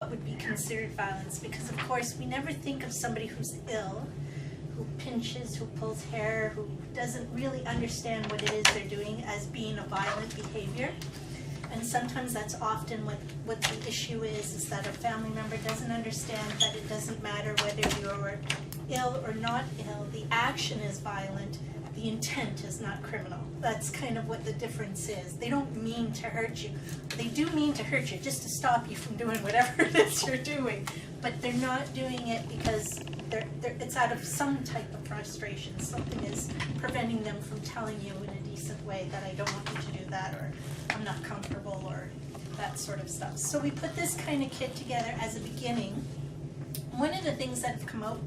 what would be considered violence, because of course we never think of somebody who's ill, who pinches, who pulls hair, who doesn't really understand what it is they're doing as being a violent behavior. And sometimes that's often what the issue is that a family member doesn't understand that it doesn't matter whether you're ill or not ill, the action is violent, the intent is not criminal. That's kind of what the difference is. They don't mean to hurt you. They do mean to hurt you just to stop you from doing whatever it is you're doing, but they're not doing it because it's out of some type of frustration. Something is preventing them from telling you in a decent way that I don't want you to do that, or I'm not comfortable, or that sort of stuff. So we put this kind of kit together as a beginning. One of the things that have come out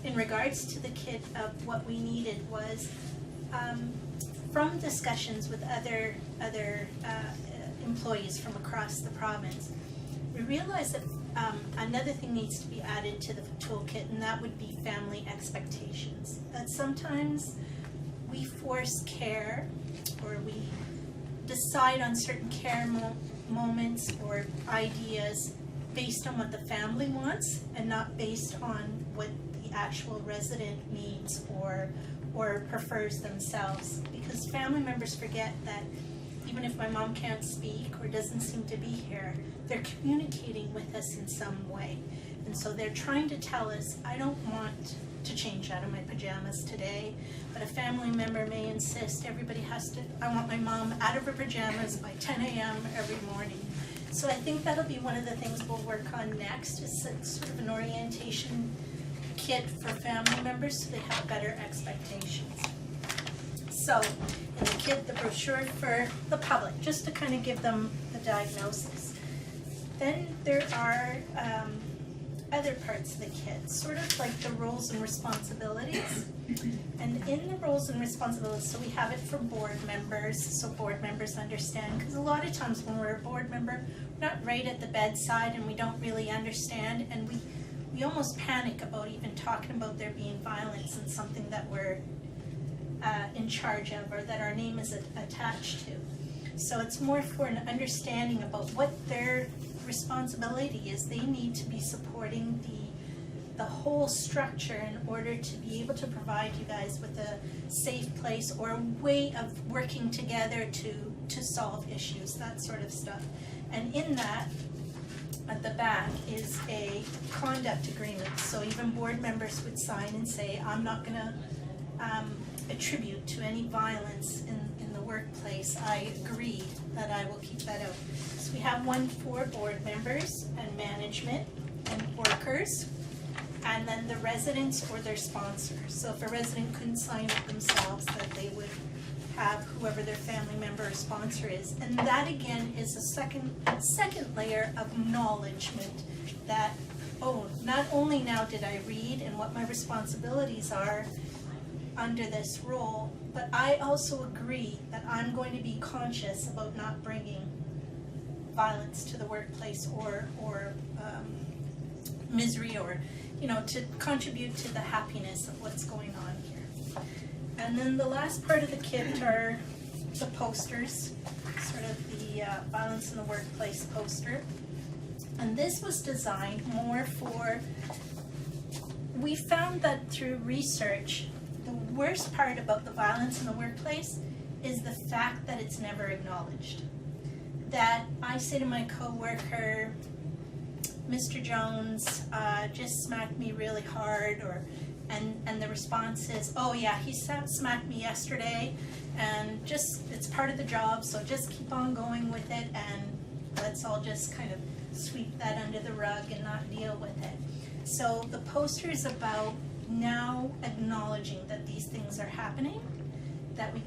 in regards to the kit of what we needed was from discussions with other employees from across the province, we realized that another thing needs to be added to the toolkit, and that would be family expectations. That sometimes we force care, or we decide on certain care moments or ideas based on what the family wants and not based on what the actual resident needs or prefers themselves. Because family members forget that even if my mom can't speak or doesn't seem to be here, they're communicating with us in some way. And so they're trying to tell us, I don't want to change out of my pajamas today, but a family member may insist everybody has to, I want my mom out of her pajamas by 10 a.m. every morning. So I think that'll be one of the things we'll work on next, is sort of an orientation kit for family members so they have better expectations. So in the kit, the brochure for the public, just to kind of give them the diagnosis. Then there are other parts of the kit, sort of like the roles and responsibilities. And in the roles and responsibilities, so we have it for board members, so board members understand, because a lot of times when we're a board member, we're not right at the bedside and we don't really understand, and we almost panic about even talking about there being violence and something that we're in charge of, or that our name is attached to. So it's more for an understanding about what their responsibility is. They need to be supporting the whole structure in order to be able to provide you guys with a safe place or a way of working together to solve issues, that sort of stuff. And in that, at the back, is a conduct agreement. So even board members would sign and say, I'm not going to attribute to any violence in the workplace. I agree that I will keep that out. So we have one for board members and management and workers, and then the residents or their sponsors. So if a resident couldn't sign it themselves, that they would have whoever their family member or sponsor is. And that again is a second layer of acknowledgement that, oh, not only now did I read and what my responsibilities are under this role, but I also agree that I'm going to be conscious about not bringing violence to the workplace or misery, or to contribute to the happiness of what's going on here. And then the last part of the kit are the posters, sort of the violence in the workplace poster. And this was designed more for, we found that through research, the worst part about the violence in the workplace is the fact that it's never acknowledged. That I say to my coworker, Mr. Jones just smacked me really hard, and the response is, oh yeah, he smacked me yesterday, and just, it's part of the job, so just keep on going with it, and let's all just kind of sweep that under the rug and not deal with it. So the poster is about now acknowledging that these things are happening, that we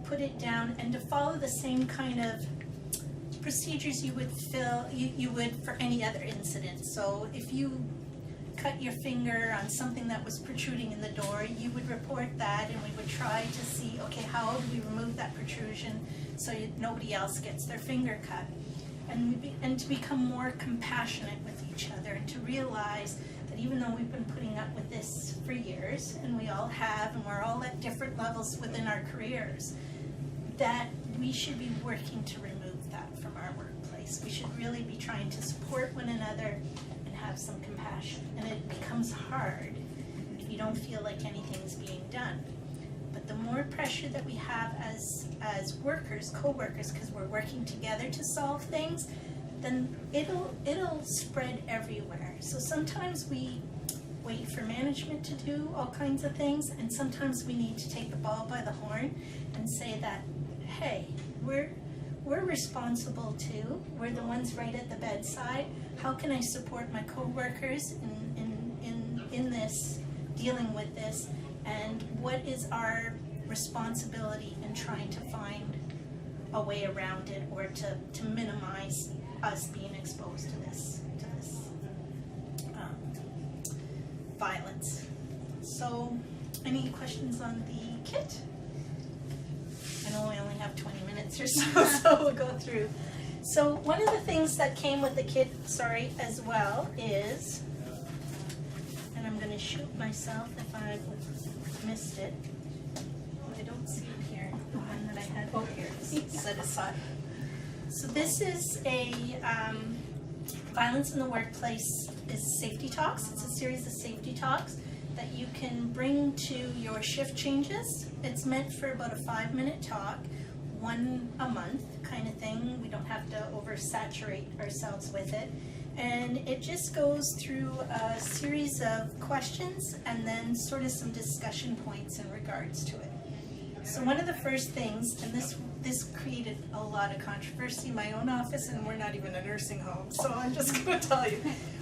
put it down, and to follow the same kind of procedures you would for any other incident. So if you cut your finger on something that was protruding in the door, you would report that, and we would try to see, okay, how do we remove that protrusion so nobody else gets their finger cut, and to become more compassionate with each other, and to realize that even though we've been putting up with this for years, and we all have, and we're all at different levels within our careers, that we should be working to remove that from our workplace. We should really be trying to support one another and have some compassion. And it becomes hard if you don't feel like anything's being done. But the more pressure that we have as workers, co-workers, because we're working together to solve things, then it'll spread everywhere. So sometimes we wait for management to do all kinds of things, and sometimes we need to take the ball by the horn and say that, hey, we're responsible too. We're the ones right at the bedside. How can I support my co-workers in this, dealing with this, and what is our responsibility in trying to find a way around it, or to minimize us being exposed to this violence. So, any questions on the kit? I know we only have 20 minutes or so, so we'll go through. So one of the things that came with the kit, as well, is, and I'm going to shoot myself if I've missed it. I don't see it here, the one that I had, oh here, it's set aside. So this is a Violence in the Workplace is Safety Talks. It's a series of safety talks that you can bring to your shift changes. It's meant for about a 5-minute talk, one a month kind of thing. We don't have to oversaturate ourselves with it. And it just goes through a series of questions and then sort of some discussion points in regards to it. So one of the first things, and this created a lot of controversy in my own office, and we're not even a nursing home, so I'm just going to tell you,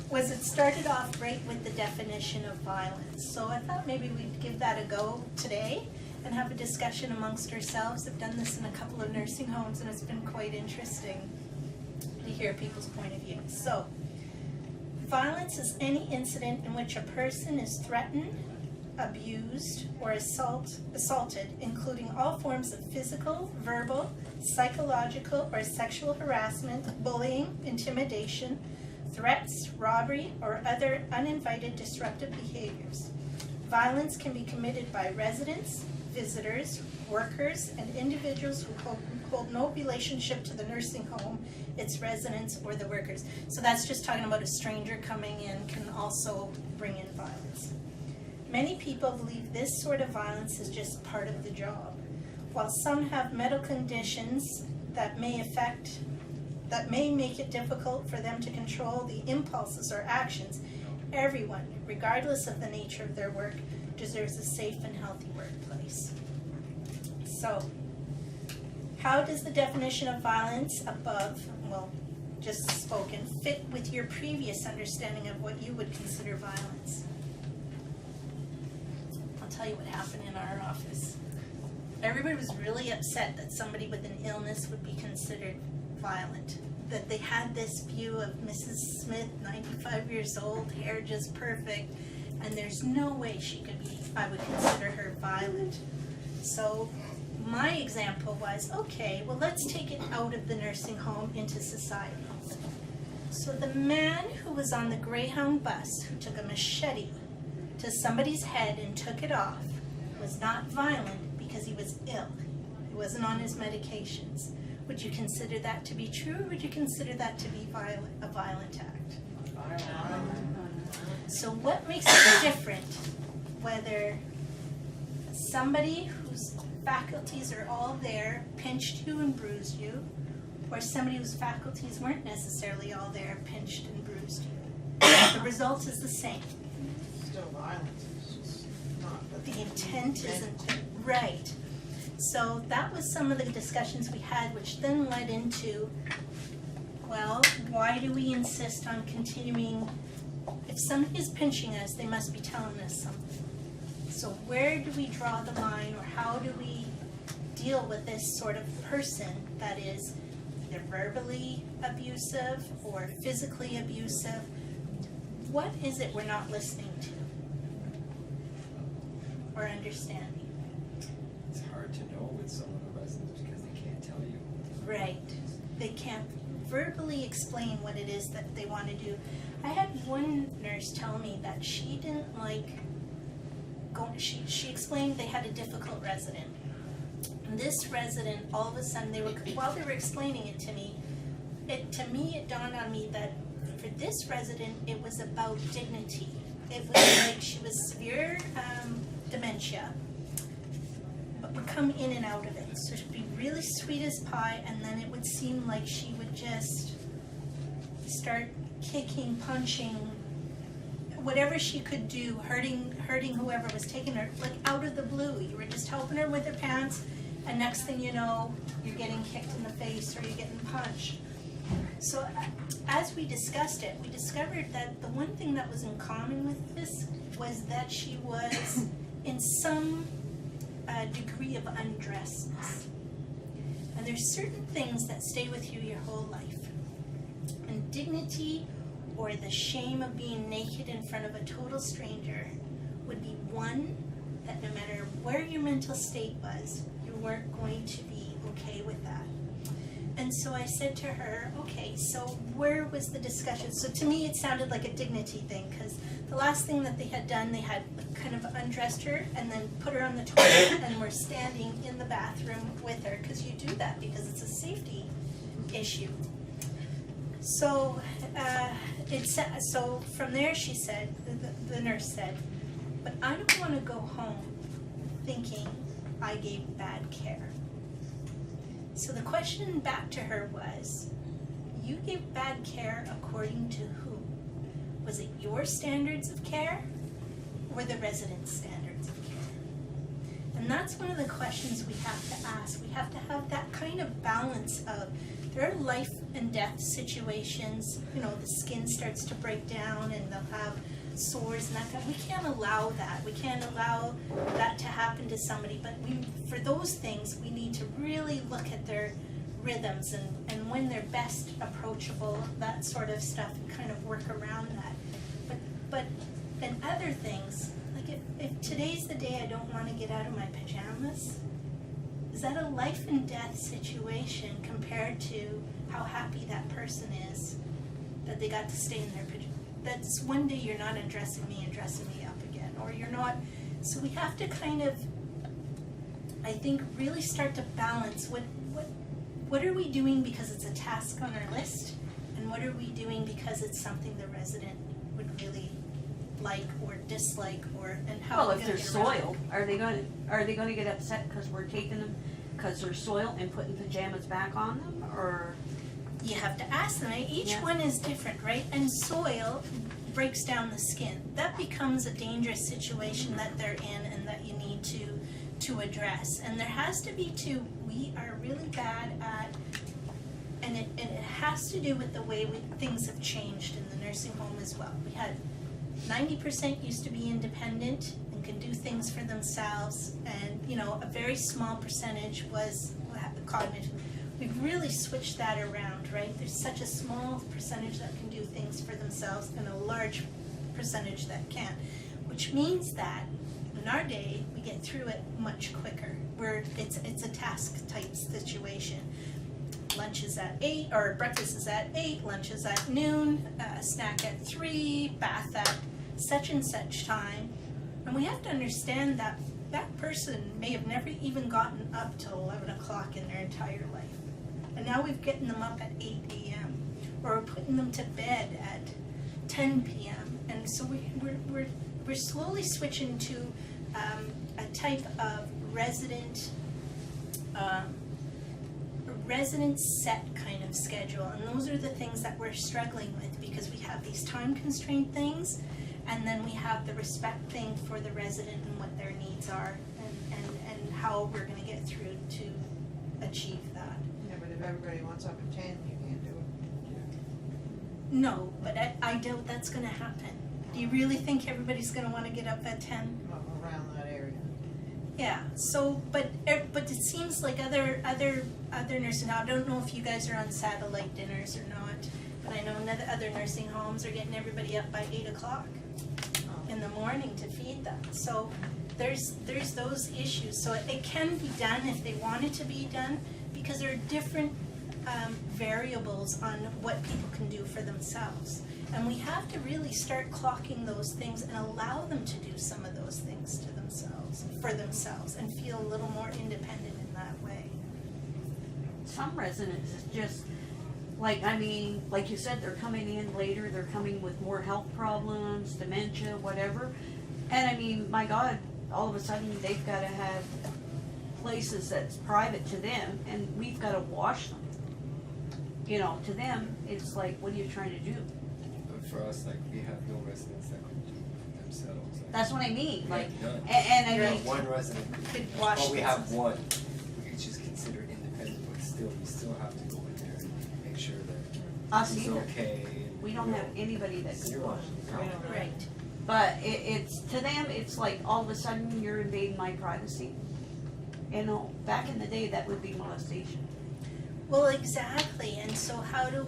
was it started off right with the definition of violence. So I thought maybe we'd give that a go today and have a discussion amongst ourselves. I've done this in a couple of nursing homes, and it's been quite interesting to hear people's point of view. So, violence is any incident in which a person is threatened, abused, or assaulted, including all forms of physical, verbal, psychological, or sexual harassment, bullying, intimidation, threats, robbery, or other uninvited disruptive behaviors. Violence can be committed by residents, visitors, workers, and individuals who hold no relationship to the nursing home, its residents, or the workers. So that's just talking about a stranger coming in can also bring in violence. Many people believe this sort of violence is just part of the job. While some have medical conditions that may make it difficult for them to control the impulses or actions, everyone, regardless of the nature of their work, deserves a safe and healthy workplace. So, how does the definition of violence above, well, just spoken, fit with your previous understanding of what you would consider violence? I'll tell you what happened in our office. Everybody was really upset that somebody with an illness would be considered violent. That they had this view of Mrs. Smith, 95 years old, hair just perfect, and there's no way she could be, I would consider her violent. So my example was, okay, well, let's take it out of the nursing home into society. So the man who was on the Greyhound bus, who took a machete to somebody's head and took it off, was not violent because he was ill. He wasn't on his medications. Would you consider that to be true, or would you consider that to be a violent act? So what makes it different whether somebody whose faculties are all there pinched you and bruised you, or somebody whose faculties weren't necessarily all there, pinched and bruised you? The result is the same. Still violence, it's just not The intent isn't right. So that was some of the discussions we had, which then led into, well, why do we insist on continuing? If somebody is pinching us, they must be telling us something. So where do we draw the line, or how do we deal with this sort of person that is either verbally abusive or physically abusive? What is it we're not listening to or understanding? It's hard to know with some of the residents because they can't tell you. Right. They can't verbally explain what it is that they want to do. I had one nurse tell me that she didn't like going, she explained they had a difficult resident. And this resident, all of a sudden, while they were explaining it to me, to me, it dawned on me that for this resident, it was about dignity. It was like she was severe dementia, but would come in and out of it. So she'd be really sweet as pie, and then it would seem like she would just start kicking, punching, whatever she could do, hurting whoever was taking her, like out of the blue. You were just helping her with her pants, and next thing you know, you're getting kicked in the face or you're getting punched. So as we discussed it, we discovered that the one thing that was in common with this was that she was in some degree of undressedness. And there's certain things that stay with you your whole life. And dignity or the shame of being naked in front of a total stranger would be one that no matter where your mental state was, you weren't going to be okay with that. And so I said to her, okay, so where was the discussion? So to me it sounded like a dignity thing, because the last thing that they had done, they had kind of undressed her and then put her on the toilet and were standing in the bathroom with her, because you do that because it's a safety issue. So so from there she said, the nurse said, but I don't want to go home thinking I gave bad care. So the question back to her was, you gave bad care according to who? Was it your standards of care or the residents' standards of care? And that's one of the questions we have to ask. We have to have that kind of balance of, there are life and death situations, you know, the skin starts to break down and they'll have sores and that kind. We can't allow that. We can't allow that to happen to somebody, but for those things, we need to really look at their rhythms and when they're best approachable, that sort of stuff, and kind of work around that. But and other things, like if today's the day I don't want to get out of my pajamas, is that a life and death situation compared to how happy that person is that they got to stay in their pajamas? That's one day you're not undressing me and dressing me up again, or you're not. So we have to kind of, I think, really start to balance what are we doing because it's a task on our list, and what are we doing because it's something the resident would really like or dislike, or and how. Well, if they're soiled, are they going to get upset because we're taking them because they're soiled and putting pajamas back on them, or? You have to ask them. Each Yeah. one is different, right? And soil breaks down the skin. That becomes a dangerous situation that they're in and that you need to address. And there has to be too, we are really bad at, and it has to do with the way things have changed in the nursing home as well. We had 90% used to be independent and could do things for themselves, and you know, a very small percentage was cognitive. We've really switched that around, right? There's such a small percentage that can do things for themselves and a large percentage that can't, which means that in our day, we get through it much quicker, where it's a task type situation. Lunch is at 8, or breakfast is at 8, lunch is at noon, snack at 3, bath at such and such time. And we have to understand that that person may have never even gotten up till 11 o'clock in their entire life. And now we've gotten them up at 8 a.m. or we're putting them to bed at 10 p.m. And so we're slowly switching to a type of resident set kind of schedule. And those are the things that we're struggling with, because we have these time constraint things, and then we have the respect thing for the resident and what their needs are, and how we're going to get through to achieve that. Yeah, but if everybody wants up at 10, you can't do it. No, but I doubt that's going to happen. Do you really think everybody's going to want to get up at 10? Well, around that area. Yeah. So, but it seems like other nursing. I don't know if you guys are on satellite dinners or not, but I know other nursing homes are getting everybody up by 8 o'clock in the morning to feed them. So there's those issues. So it can be done if they want it to be done, because there are different variables on what people can do for themselves. And we have to really start clocking those things and allow them to do some of those things to themselves, for themselves, and feel a little more independent in that way. Some residents just Like, I mean, like you said, they're coming in later, they're coming with more health problems, dementia, whatever. And I mean, my God, all of a sudden, they've gotta have places that's private to them, and we've gotta wash them. You know, to them, it's like, what are you trying to do? But for us, like, we have no residents that could do it themselves. Like, That's what I mean, like, none. and I We mean, have one resident Could wash well, we have themselves. one, which is considered independent, but still, we still have to go in there and make sure that us he's either. okay. And, We you don't know, have anybody that could zero. wash. Right. But it's, to them, it's like, all of a sudden, you're invading my privacy. You know, back in the day, that would be molestation. Well, exactly, and so how do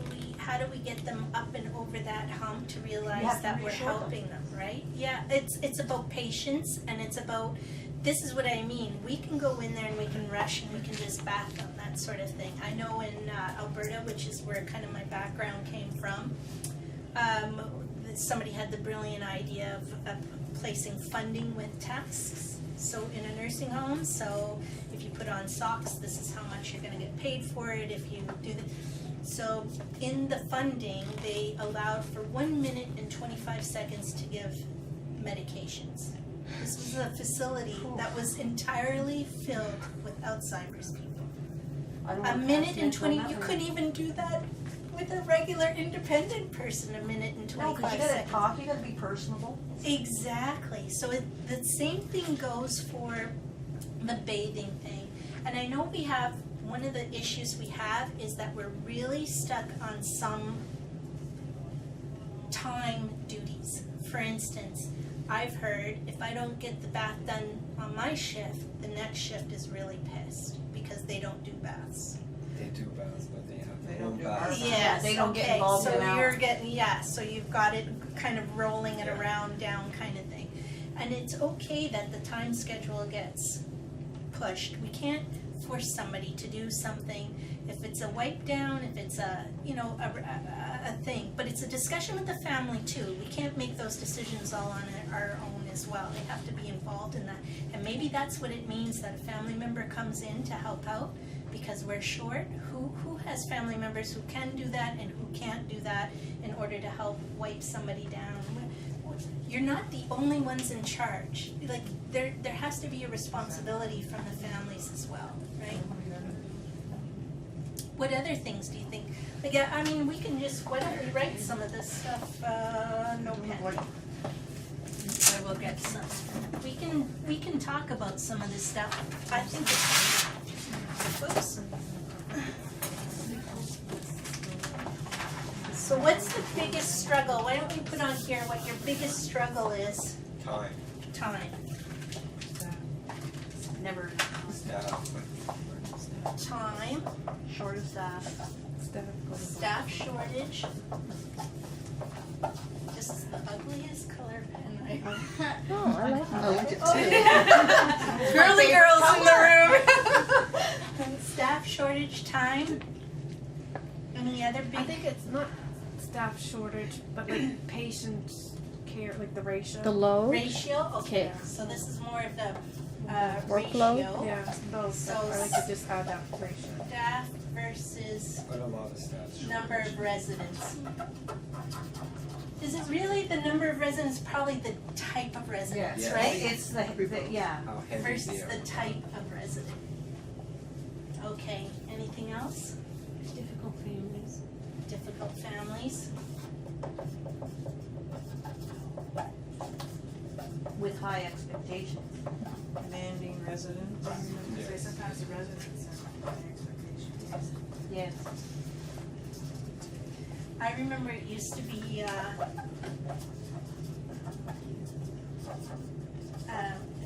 we get them up and over that hump to You realize have to that we're reassure them. helping them, right? Yeah, it's about patience, and it's about, this is what I mean, we can go in there and we can rush and we can just bath them, that sort of thing. I know in Alberta, which is where kind of my background came from, somebody had the brilliant idea of placing funding with tasks. So in a nursing home, so if you put on socks, this is how much you're gonna get paid for it, if you do the, so in the funding, they allowed for 1 minute and 25 seconds to give medications. This was a facility that was entirely filled with Alzheimer's people. I don't A wanna minute pass and it 20, on you that couldn't even do that with a regular independent person, a minute and one. No, 25 cause you gotta seconds. talk, you gotta be personable. Exactly. So the same thing goes for the bathing thing. And I know we have, one of the issues we have is that we're really stuck on some time duties. For instance, I've heard if I don't get the bath done on my shift, the next shift is really pissed because they don't do baths. They do baths, but they have They their don't own do baths. ours. Yes, they don't get okay, involved in so our- you're getting, yeah, so you've got it kind of rolling it Yeah. around down kind of thing. And it's okay that the time schedule gets pushed. We can't force somebody to do something. If it's a wipe down, if it's a, you know, a thing, but it's a discussion with the family too. We can't make those decisions all on our own as well. They have to be involved in that. And maybe that's what it means that a family member comes in to help out because we're short. Who has family members who can do that and who can't do that in order to help wipe somebody down? You're not the only ones in charge. Like, there has to be a responsibility from the families as well, right? What other things do you think? Like, I mean, we can just, why don't we write some of this stuff, no pen. I will get some. We can talk about some of this stuff. I think it's, whoops. So what's the biggest struggle? Why don't we put on here what your biggest struggle is? Time, Time. Never staff, Time, short of staff. staff shortage. This is the ugliest color pen I have. Oh, I like it. Girly girls in the room. Staff shortage, time. Any other I big? think it's not staff shortage, but like patient care, like the ratio. The low? Ratio, okay, Okay. so this is more of the Workload? ratio. Yeah, those. So I like to just add that ratio. Staff versus but a lot of staff. number of residents. Is it really the number of residents, probably the type of residents, Yes. right? It's yeah. How heavy Versus they are. the type of resident. Okay, anything else? Difficult families. Difficult families? With high expectations. Demanding residents. Yes. Sometimes the residents have high expectations. Yes. I remember it used to be,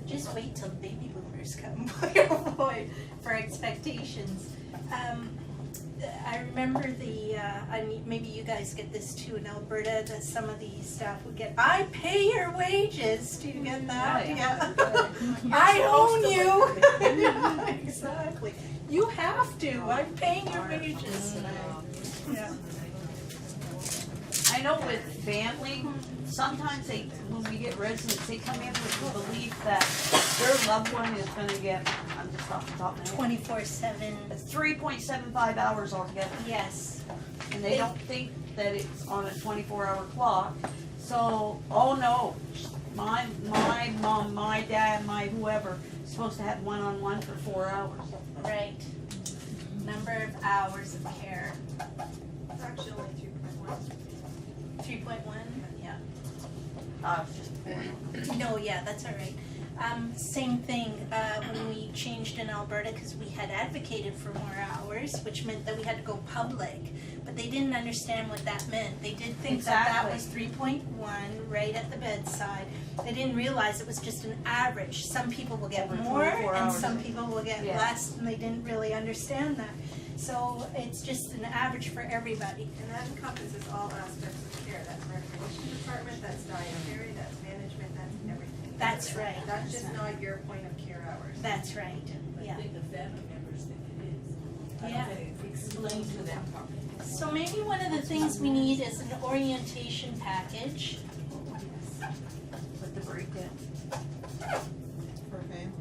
just wait till baby boomers come, boy oh boy, for expectations. I remember I mean, maybe you guys get this too in Alberta, that some of the staff would get, I pay your wages, do you get that? Oh, yeah. I own you. Yeah, exactly. You have to, I'm paying your wages. Yeah. I know with family, sometimes when we get residents, they come in with the belief that their loved one is gonna get, I'm just off the top of my head, 24/7, 3.75 hours altogether. yes. And they don't think that it's on a 24-hour clock. So, oh no, my mom, my dad, my whoever is supposed to have one-on-one for 4 hours. Right. Number of hours of care. It's actually only 2.1. 3.1, yeah. I was just No, yeah, that's all right. Same thing, when we changed in Alberta, because we had advocated for more hours, which meant that we had to go public, but they didn't understand what that meant. They did think that that was 3.1 right at the bedside. They didn't realize it was just an average. Some people will get Over more 24 and hours. some people will get Yeah. less, and they didn't really understand that. So it's just an average for everybody. And that encompasses all aspects of care, that's recreation department, that's dietary, that's management, that's everything. That's right. That's just not your point of care hours. That's right, yeah. I think the family members think it is. Yeah. Explain to them. So maybe one of the things we need is an orientation package. with the breakdown. For family.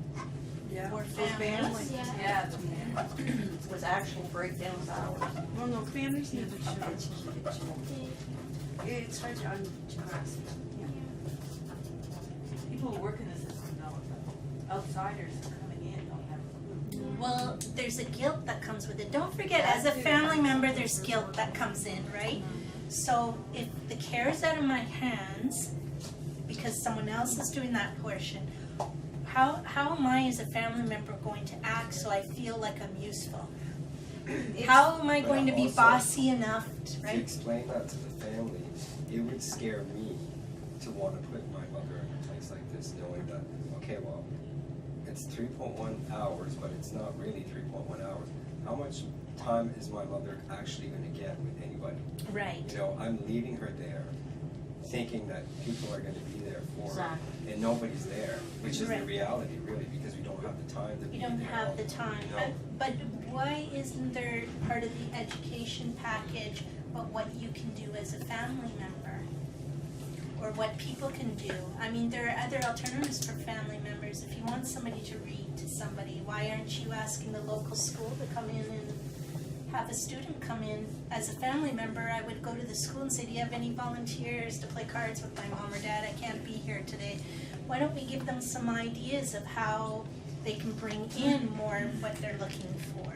Yeah. For For families. Yeah, the family. With actual breakdowns hours. Well, no, families need to show. It's hard to grasp. People who work in the system know it, but outsiders coming in don't have a clue. Well, there's a guilt that comes with it. Don't forget, as a family member, there's guilt that comes in, right? So if the care is out of my hands, because someone else is doing that portion, how am I as a family member going to act so I feel like I'm useful? How am I going to be Also, bossy enough, To right? explain that to the family, it would scare me to want to put my mother in a place like this, knowing that, okay, well, it's 3.1 hours, but it's not really 3.1 hours. How much time is my mother actually going to get with anybody? Right. You know, I'm leaving her there, thinking that people are going to be there for her, Exactly. and nobody's there, which is the Right. reality, really, because we don't have the time to be You there. don't have the time, No. but why isn't there part of the education package about what you can do as a family member? Or what people can do? I mean, there are other alternatives for family members. If you want somebody to read to somebody, why aren't you asking the local school to come in and have a student come in? As a family member, I would go to the school and say, do you have any volunteers to play cards with my mom or dad? I can't be here today. Why don't we give them some ideas of how they can bring in more of what they're looking for?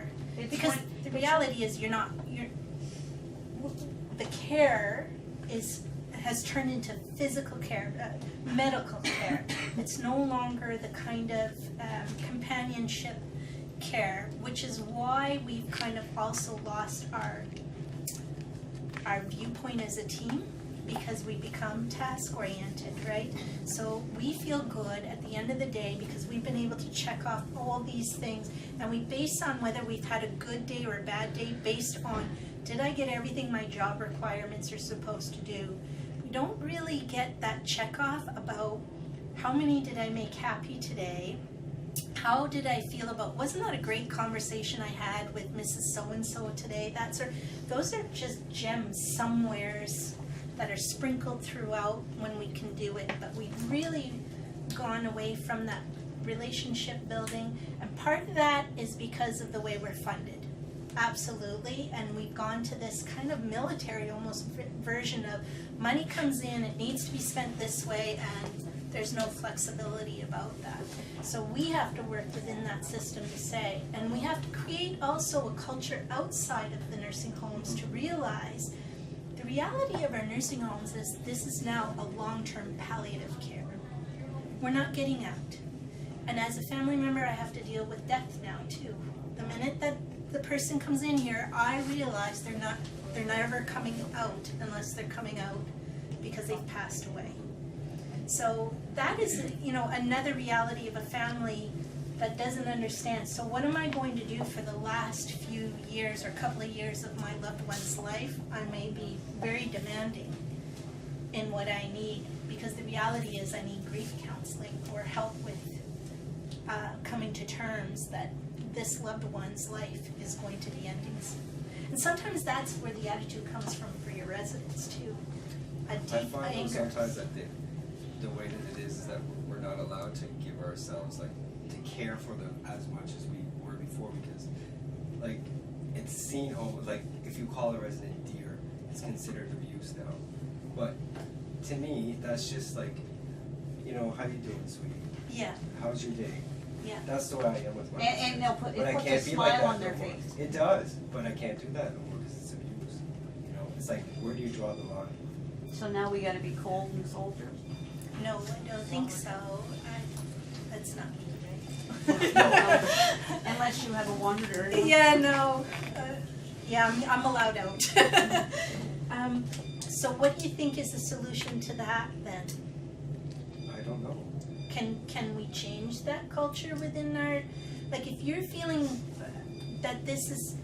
Because the reality is the care has turned into physical care, medical care. It's no longer the kind of companionship care, which is why we've kind of also lost our viewpoint as a team, because we become task-oriented, right? So we feel good at the end of the day because we've been able to check off all these things, and we base on whether we've had a good day or a bad day based on, did I get everything my job requirements are supposed to do? We don't really get that check off about how many did I make happy today? How did I feel about, wasn't that a great conversation I had with Mrs. So-and-so today? Those are just gems somewheres that are sprinkled throughout when we can do it, but we've really gone away from that relationship building, and part of that is because of the way we're funded. Absolutely, and we've gone to this kind of military almost version of money comes in, it needs to be spent this way, and there's no flexibility about that. So we have to work within that system to say, and we have to create also a culture outside of the nursing homes to realize the reality of our nursing homes is this is now a long-term palliative care. We're not getting out. And as a family member, I have to deal with death now too. The minute that the person comes in here, I realize they're never coming out unless they're coming out because they've passed away. So that is, another reality of a family that doesn't understand. So what am I going to do for the last few years or couple of years of my loved one's life? I may be very demanding in what I need, because the reality is I need grief counseling or help with coming to terms that this loved one's life is going to be ending soon. And sometimes that's where the attitude comes from for your residents too. A I deep find though anger. sometimes that the way that it is that we're not allowed to give ourselves, like, to care for them as much as we were before, because, like, it's seen almost like if you call a resident dear, it's considered abuse now. But to me, that's just like, you know, how you doing, sweetie? Yeah, How's your day? yeah. That's the way I am with my And they'll put, But I it puts a can't be like smile that on their no more. face. It does, but I can't do that no more because it's abuse. You know, it's like, where do you draw the line? So now we gotta be cold and soldiers. No, I don't think so. That's not me, right? Unless you have a wanderer. Yeah, no. Yeah, I'm allowed out. So what do you think is the solution to that then? I don't know. Can we change that culture within our, like if you're feeling that this is,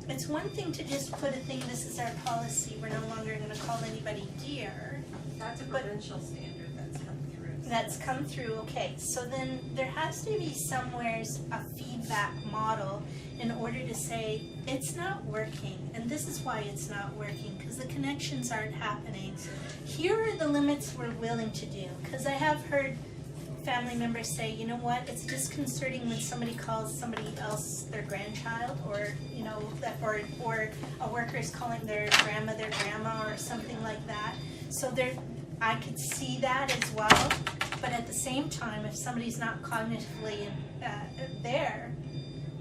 it's one thing to just put a thing, this is our policy, we're no longer gonna call anybody dear. That's a But- provincial standard that's come through. That's come through, okay, so then there has to be somewheres a feedback model in order to say, it's not working, and this is why it's not working, because the connections aren't happening. Here are the limits we're willing to do, because I have heard family members say, you know what, it's disconcerting when somebody calls somebody else their grandchild, or, you know, that, or a worker is calling their grandma their grandma, or something like that. So there, I could see that as well, but at the same time, if somebody's not cognitively there,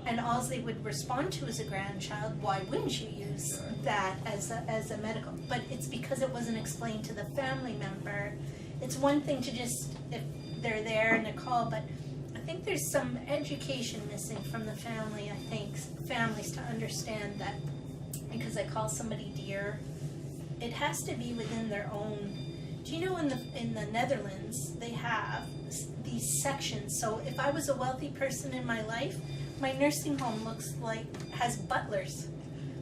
and all they would respond to is a grandchild, why wouldn't you use that as a medical? But it's because it wasn't explained to the family member. It's one thing to just, if they're there and they call, but I think there's some education missing from the family, I think, families to understand that because I call somebody dear, it has to be within their own. Do you know in the Netherlands, they have these sections, so if I was a wealthy person in my life, my nursing home has butlers.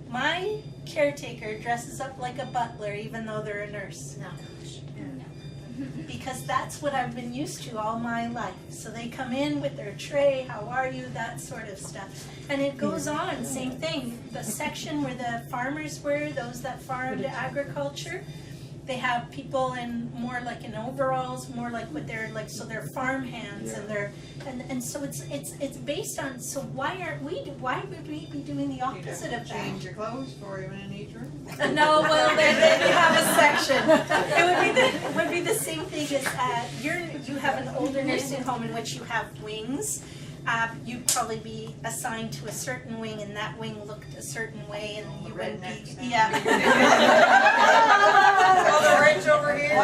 My caretaker dresses up like a butler even though they're a nurse. No. Because that's what I've been used to all my life. So they come in with their tray, how are you, that sort of stuff. And it goes on, same thing. The section where the farmers were, those that farmed agriculture, they have people in more like in overalls, more like what they're like, so they're farm hands and they're, and so it's based on, so why would we be doing the opposite of that? Change your clothes for you in each room. No, well, they have a section. It would be the same thing as you have an older nursing home in which you have wings. You'd probably be assigned to a certain wing, and that wing looked a certain way, and you wouldn't be. Rednecks now. Yeah. Oh, the ridge over here.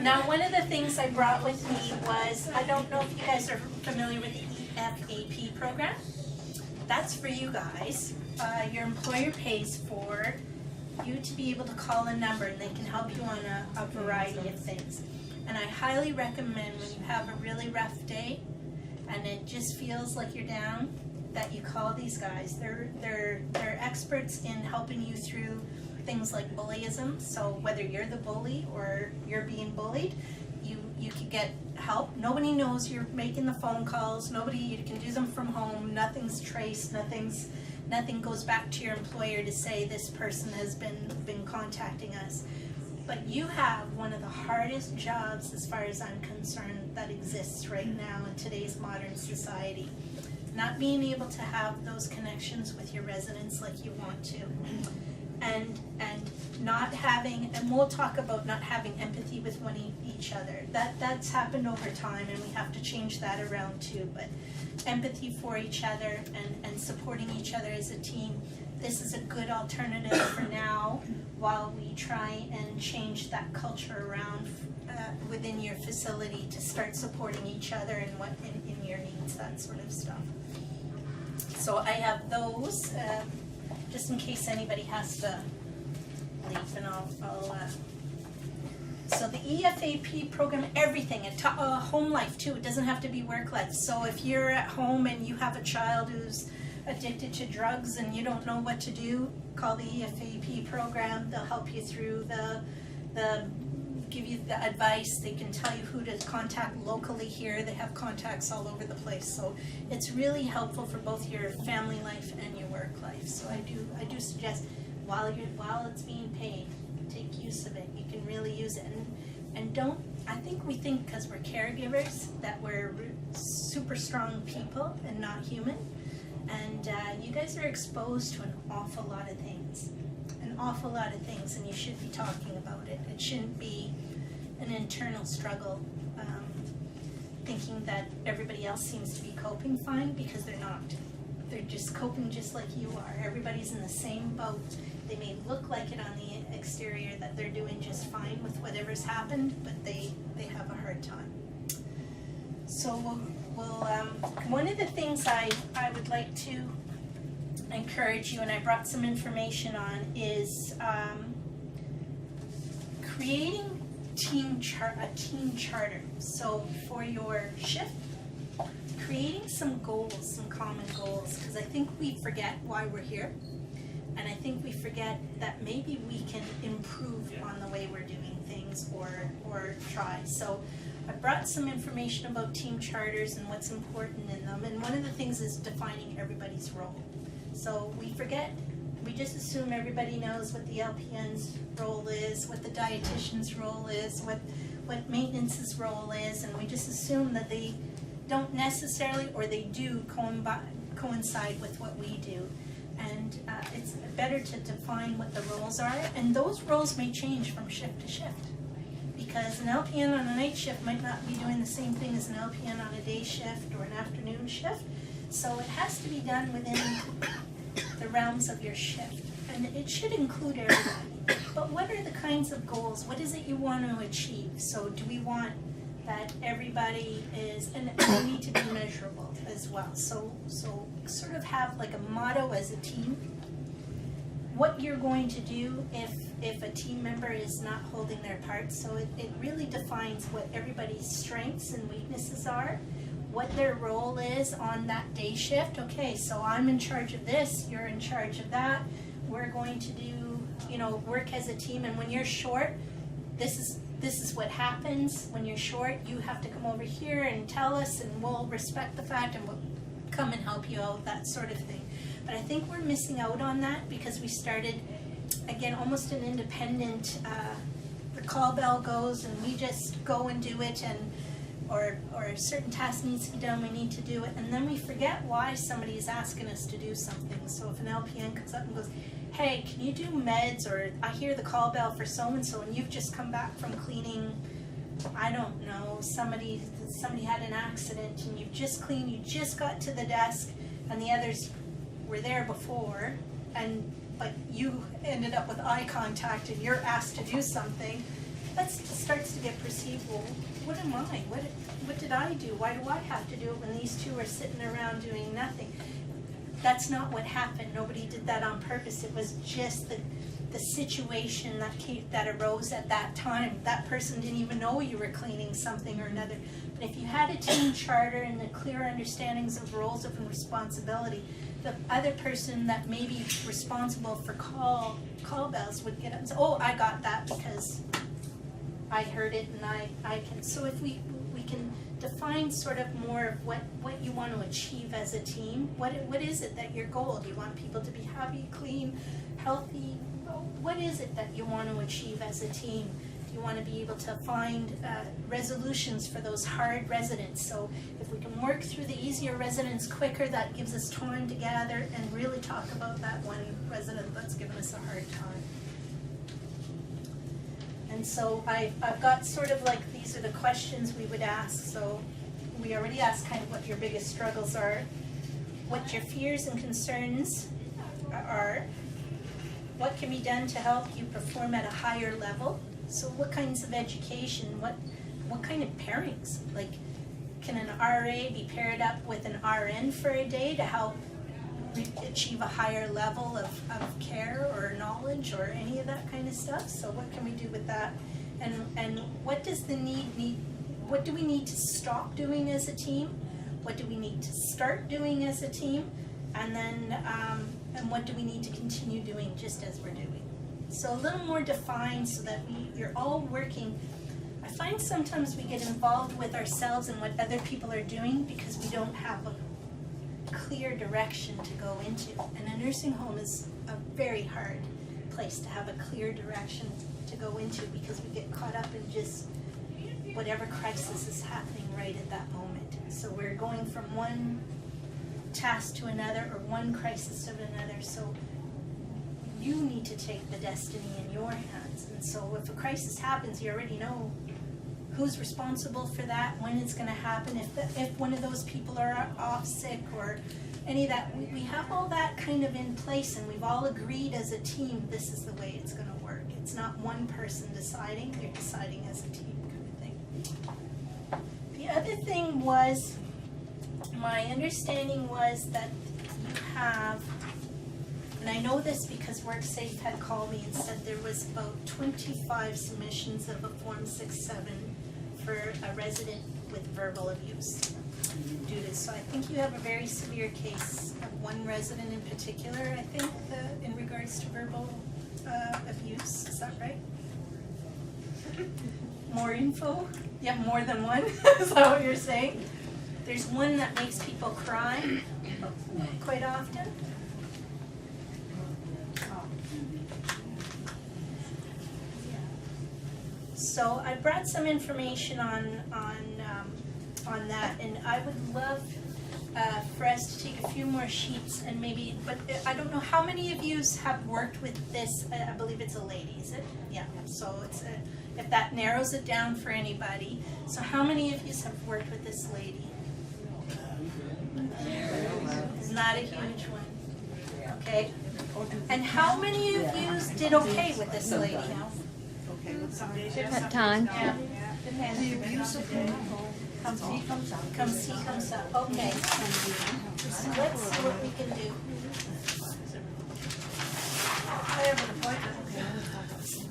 Now, one of the things I brought with me was, I don't know if you guys are familiar with the EFAP program. That's for you guys. Your employer pays for you to be able to call a number and they can help you on a variety of things. And I highly recommend when you have a really rough day and it just feels like you're down, that you call these guys. They're experts in helping you through things like bullyism. So whether you're the bully or you're being bullied, you can get help. Nobody knows you're making the phone calls. You can do them from home. Nothing's traced. Nothing goes back to your employer to say this person has been contacting us. But you have one of the hardest jobs, as far as I'm concerned, that exists right now in today's modern society. Not being able to have those connections with your residents like you want to. And not having, and we'll talk about not having empathy with each other. That's happened over time, and we have to change that around too. But empathy for each other and supporting each other as a team. This is a good alternative for now while we try and change that culture around within your facility to start supporting each other and what in your needs, that sort of stuff. So I have those, just in case anybody has to leave, and I'll so the EFAP program, everything, home life too, it doesn't have to be work life. So if you're at home and you have a child who's addicted to drugs and you don't know what to do, call the EFAP program. They'll help you through give you the advice. They can tell you who to contact locally here. They have contacts all over the place. So it's really helpful for both your family life and your work life. So I do suggest while it's being paid, take use of it. You can really use it, and don't I think we think because we're caregivers that we're super strong people and not human. And you guys are exposed to an awful lot of things. An awful lot of things, and you should be talking about it. It shouldn't be an internal struggle, thinking that everybody else seems to be coping fine, because they're not. They're just coping just like you are. Everybody's in the same boat. They may look like it on the exterior that they're doing just fine with whatever's happened, but they have a hard time. So we'll one of the things I would like to encourage you, and I brought some information on, is creating a team charter. So for your shift, creating some goals, some common goals, because I think we forget why we're here, and I think we forget that maybe we can improve on the way we're doing things or try. So I brought some information about team charters and what's important in them, and one of the things is defining everybody's role. So we forget, we just assume everybody knows what the LPN's role is, what the dietitian's role is, what maintenance's role is, and we just assume that they don't necessarily, or they do coincide with what we do. And it's better to define what the roles are, and those roles may change from shift to shift. Because an LPN on a night shift might not be doing the same thing as an LPN on a day shift or an afternoon shift. So it has to be done within the realms of your shift. And it should include everybody. But what are the kinds of goals? What is it you want to achieve? So do we want that everybody is, and they need to be measurable as well. So sort of have like a motto as a team. What you're going to do if a team member is not holding their part. So it really defines what everybody's strengths and weaknesses are, what their role is on that day shift. Okay, so I'm in charge of this, you're in charge of that. We're going to do, work as a team, and when you're short, this is what happens. When you're short, you have to come over here and tell us, and we'll respect the fact and we'll come and help you out, that sort of thing. But I think we're missing out on that because we started, again, almost an independent, the call bell goes and we just go and do it, and or a certain task needs to be done, we need to do it, and then we forget why somebody is asking us to do something. So if an LPN comes up and goes, hey, can you do meds, or I hear the call bell for so-and-so, and you've just come back from cleaning, I don't know, somebody had an accident, and you've just cleaned, you just got to the desk, and the others were there before, but you ended up with eye contact and you're asked to do something, that starts to get perceived, well, what am I? What did I do? Why do I have to do it when these two are sitting around doing nothing? That's not what happened. Nobody did that on purpose. It was just the situation that arose at that time. That person didn't even know you were cleaning something or another. But if you had a team charter and the clear understandings of roles and responsibility, the other person that may be responsible for call bells would get up and say, oh, I got that because I heard it, and I can. So if we can define sort of more of what you want to achieve as a team, what is it that your goal? Do you want people to be happy, clean, healthy? What is it that you want to achieve as a team? Do you want to be able to find resolutions for those hard residents? So if we can work through the easier residents quicker, that gives us time to gather and really talk about that one resident that's given us a hard time. And so I've got sort of like, these are the questions we would ask. So we already asked kind of what your biggest struggles are, what your fears and concerns are, what can be done to help you perform at a higher level. So what kinds of education, what kind of pairings? Like, can an RA be paired up with an RN for a day to help achieve a higher level of care or knowledge or any of that kind of stuff? So what can we do with that? And what does the need, what do we need to stop doing as a team? What do we need to start doing as a team? And then, and what do we need to continue doing just as we're doing? So a little more defined so that you're all working. I find sometimes we get involved with ourselves and what other people are doing because we don't have a clear direction to go into. And a nursing home is a very hard place to have a clear direction to go into because we get caught up in just whatever crisis is happening right at that moment. So we're going from one task to another or one crisis to another, so you need to take the destiny in your hands. And so if a crisis happens, you already know who's responsible for that, when it's gonna happen, if one of those people are off sick or any of that. We have all that kind of in place, and we've all agreed as a team, this is the way it's gonna work. It's not one person deciding, you're deciding as a team kind of thing. The other thing was, my understanding was that you have, and I know this because WorkSafe had called me and said there was about 25 submissions of a Form 6-7 for a resident with verbal abuse due to, so I think you have a very severe case of one resident in particular, I think, in regards to verbal abuse, is that right? More info? You have more than one? Is that what you're saying? There's one that makes people cry quite often. So I brought some information on that, and I would love for us to take a few more sheets and maybe, but I don't know, how many of you have worked with this? I believe it's a lady, is it? Yeah, so it's if that narrows it down for anybody. So how many of you have worked with this lady? It's not a huge one, okay? And how many of you did okay with this lady? At times. Come see, comes up, okay. So let's see what we can do. I have an appointment.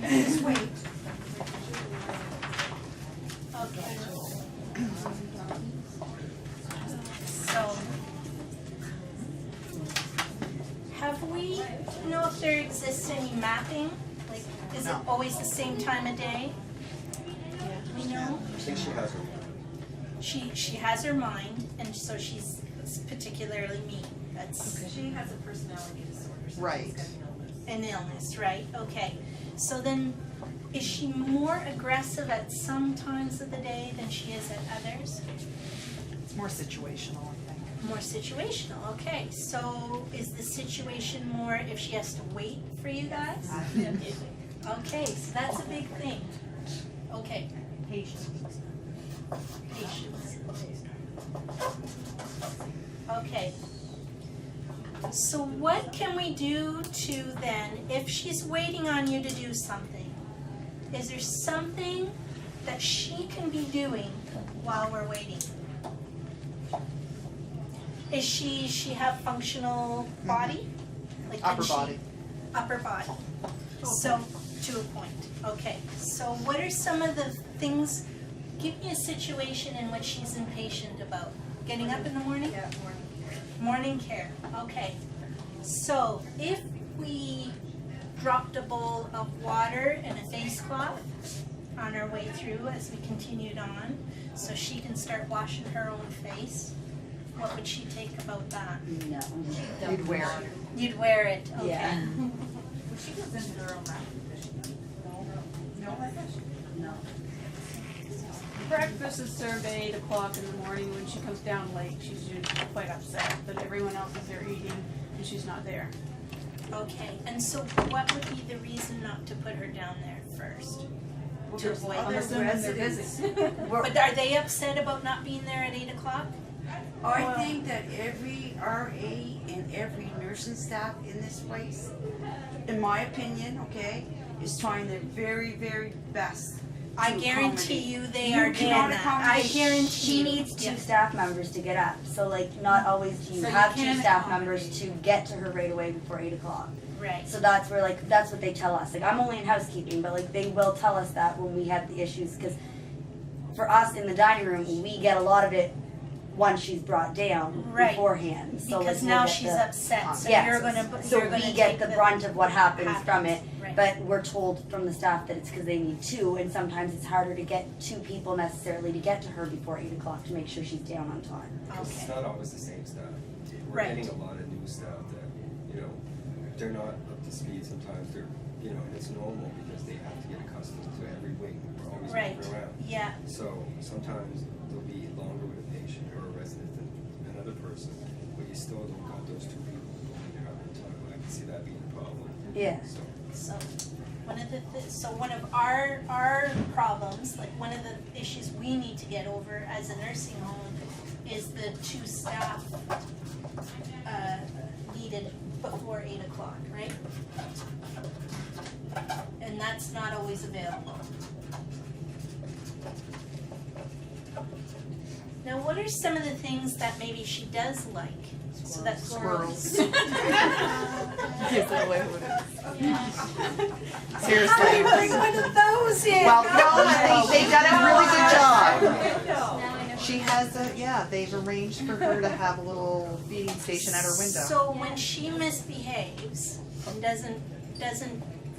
Just wait. Okay. So, have we, know if there exists any mapping? Like, is it always the same time of day? Do we know? I think she has her. She has her mind, and so she's particularly mean. That's She has a personality disorder, so Right. she's got an illness. an illness, right? Okay. So then, is she more aggressive at some times of the day than she is at others? It's more situational, I think. More situational, okay. So is the situation more if she has to wait for you guys? Okay, so that's a big thing. Okay. Patience. Okay. So what can we do to then, if she's waiting on you to do something, is there something that she can be doing while we're waiting? Is she have functional body? Like, can Upper she- body. Upper body. So, to a point, okay. So what are some of the things, give me a situation in which she's impatient about. Getting up in the morning? Yeah, morning care. Morning care, okay. So if we dropped a bowl of water and a face cloth on our way through as we continued on, so she can start washing her own face, what would she think about that? No. You'd wear it. You'd wear it, okay. Yeah. Well, she goes into her own bathroom, does she not? No, I thought she. No. Breakfast is served at 8 o'clock in the morning. When she comes down late, she's usually quite upset that everyone else is there eating and she's not there. Okay, and so what would be the reason not to put her down there first? To avoid I'm this? assuming they're busy. But are they upset about not being there at 8 o'clock? I think that every RA and every nursing staff in this place, in my opinion, okay, is trying their very, very best. I to guarantee accommodate. you they You are doing cannot that. I accommodate. guarantee She you. needs two Yeah. staff members to get up, so like not always do you So you have two can staff accommodate. members to get to her right away before 8 o'clock. Right, So that's where like, that's what they tell us, like I'm only in housekeeping, but like they will tell us that when we have the issues, cause for us in the dining room, we get a lot of it once she's brought down Right. beforehand, so like because we'll now get she's the- upset, so Yes. you're gonna, So you're gonna we take get the brunt of what happens from it, Right. but we're told from the staff that it's because they need two, and sometimes it's harder to get two people necessarily to get to her before 8 o'clock to make sure she's down on time. It's Okay, not always the same stuff. We're Right. getting a lot of new new staff that, you know, they're not up to speed sometimes, they're, you know, and it's normal because they have to get accustomed to every wing, we're always Right. moving around. Yeah, So sometimes they'll be longer with a patient or a resident than another person, but you still don't got those two people going there all the time. I can see that being a problem. Yeah. So, so one of our problems, like one of the issues we need to get over as a nursing home is the 2 staff needed before 8 o'clock, right? And that's not always available. Now, what are some of the things that maybe she does like? So that Squirrels. Gives it away with Seriously. How do you bring one of those in? Well, no, they done a really good job. She has they've arranged for her to have a little feeding station at her window. So when she misbehaves and doesn't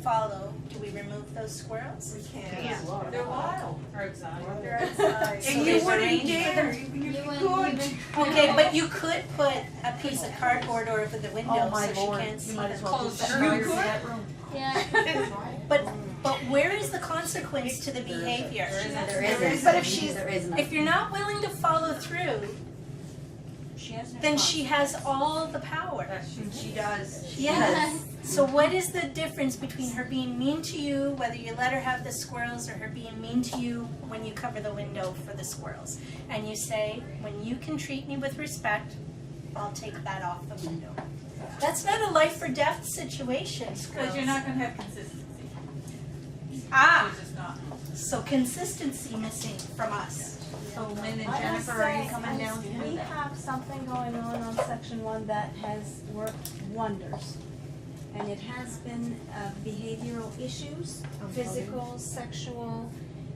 follow, do we remove those squirrels? We can't. They're wild. They're exotic. They're outside. So And there's you wouldn't arranged for them- dare, you could. Okay, but you could put a piece of cardboard over the window so she can't see them. Close the You doors. could. But where is the consequence to the behavior? There isn't. But if she's, There isn't. if you're not willing to follow through, She has no then she has all the power. She does. Yes. So what is the difference between her being mean to you, whether you let her have the squirrels, or her being mean to you when you cover the window for the squirrels? And you say, when you can treat me with respect, I'll take that off the window. That's not a life or death situation, squirrels. Because you're not gonna have consistency. Ah, It's just not. so consistency missing from us. So Lynn and I Jennifer, must are you say, coming down to we have something going on section 1 that has worked wonders. And it has been behavioral issues, physical, sexual,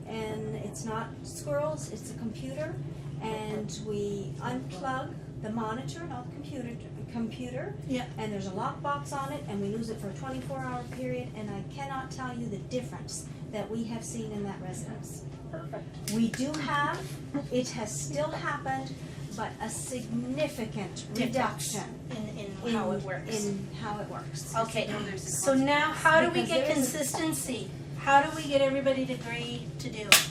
and it's not squirrels, it's a computer. And we unplug the monitor, not the computer. Yeah. And there's a lockbox on it, and we lose it for a 24-hour period, and I cannot tell you the difference that we have seen in that residence. Perfect. We do have, it has still happened, but a significant reduction In how it works. in how it works. Okay, so now how do we Because get there is a- consistency? How do we get everybody to agree to do it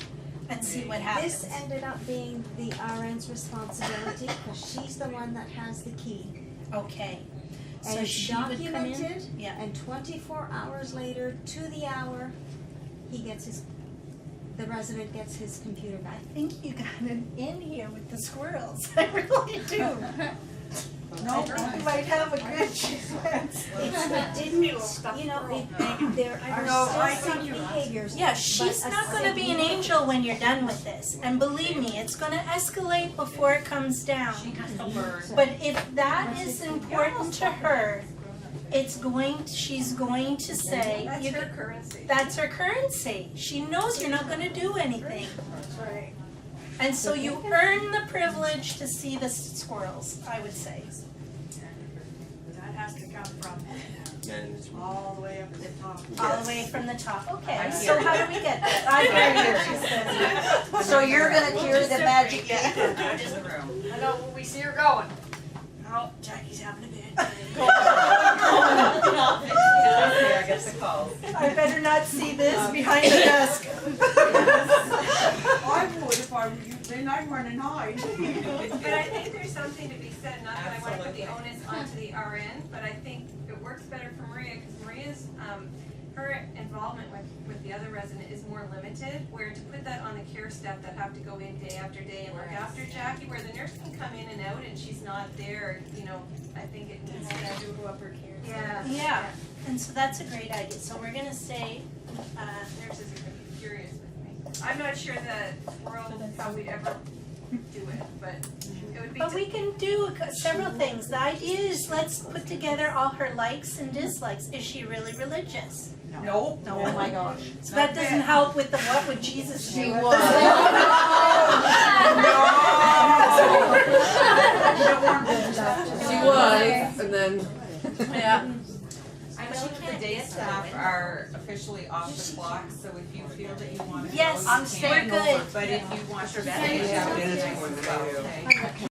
and see what happens? This ended up being the RN's responsibility, because she's the one that has the key. Okay, And so it's she would come in? documented, Yeah. and 24 hours later, to the hour, the resident gets his computer I back. think you got it in here with the squirrels, I really do. I think you might have a good chance. It didn't, there are still some behaviors. Yeah, she's but a not gonna be an angel when you're done with this, and believe me, it's gonna escalate before it comes down. She has to learn. But if that is important to her, she's going to say, That's you her could- currency. that's her currency. She knows you're not gonna do anything. That's right. And so you earn the privilege to see the squirrels, I would say. That has to come from management. all the way up to the top. All the way from the top. Okay, I so hear how do we get that? I hear you, she says. So you're gonna carry the magic paper. I know, when we see her going. Oh, Jackie's having a bad day. I guess the calls. I better not see this behind the desk. I would if I were you, then I'd run and hide. But I think there's something to be said, not that I wanna put the onus onto the RN, but I think it works better for Maria, because Maria's, her involvement with the other resident is more limited, where to put that on the care staff that have to go in day after day and look after Jackie, where the nurse can come in and out and she's not there, I think it needs to do up her care. Yeah. Yeah, and so that's a great idea. So we're gonna say, Nurses are gonna be furious with me. I'm not sure that how we'd ever do it, but it would be. but we can do several things. The idea is, let's put together all her likes and dislikes. Is she really religious? Nope. No. Oh my gosh. So that doesn't help with the what would Jesus do? She was, and then. Yeah. I know that the day staff are officially off the clock, so if you feel that you want to go, Yes, you can. we're good. But if you want your bed, you have to.